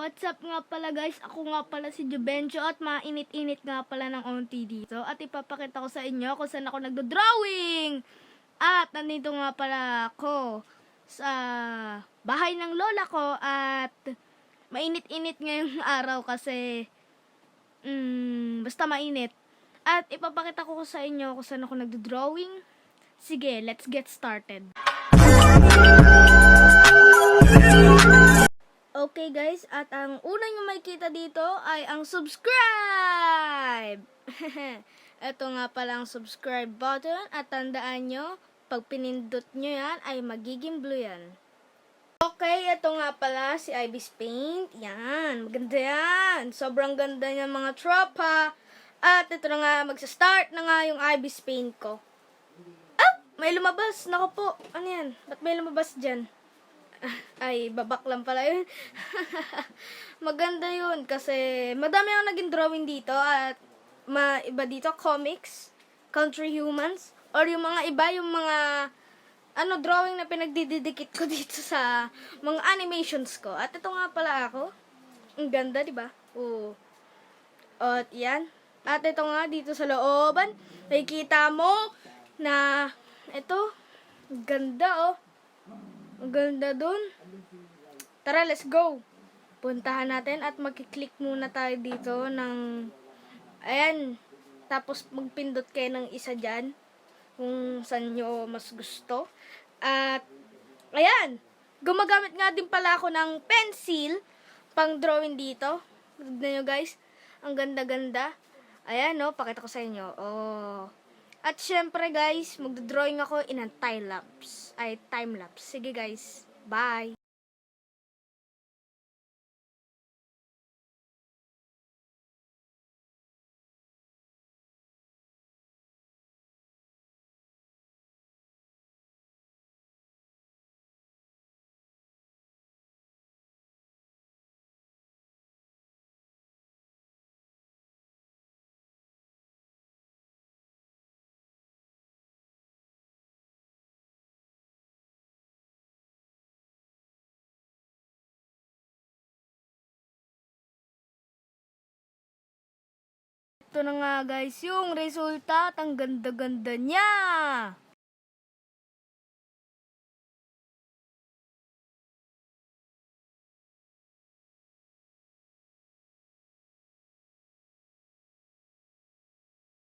What's up nga pala guys, ako nga pala si Jubencio at mainit-init nga pala ng onti dito at ipapakita ko sa inyo kung saan ako nagdo-drawing. At nandito nga pala ako sa bahay ng lola ko at mainit-init ngayong araw kasi basta mainit. At ipapakita ko sa inyo kung saan ako nagdo-drawing. Sige, let's get started. Okay guys, at ang una nyo makikita dito ay ang subscribe! Ito nga pala ang subscribe button at tandaan nyo, pag pinindot nyo yan ay magiging blue yan. Okay, ito nga pala si Ivy's Paint. Yan, maganda yan. Sobrang ganda niya mga tropa. At ito na nga, magsa-start na nga yung Ivy's Paint ko. Ah! May lumabas! Naku po, ano yan? Ba't may lumabas dyan? Ay, babak lang pala yun. Maganda yun kasi madami akong naging drawing dito at iba dito, comics, country humans, or yung mga iba, yung mga drawing na pinagdidikit ko dito sa mga animations ko. At ito nga pala ako. Ang ganda, di ba? Oo. At yan. At ito nga dito sa looban, nakikita mo na ito, ganda oh. Ang ganda dun. Tara, let's go. Puntahan natin at magkiklik muna tayo dito ng ayan. Tapos magpindot kayo ng isa dyan kung saan nyo mas gusto. At ayan. Gumagamit nga din pala ako ng pencil pang drawing dito. Tignan nyo guys. Ang ganda-ganda. Ayan no, pakita ko sa inyo. Oh. At syempre guys, magdodrawing ako in a time-lapse. Sige guys, bye! Ito na nga guys, yung resulta at ang ganda-ganda niya.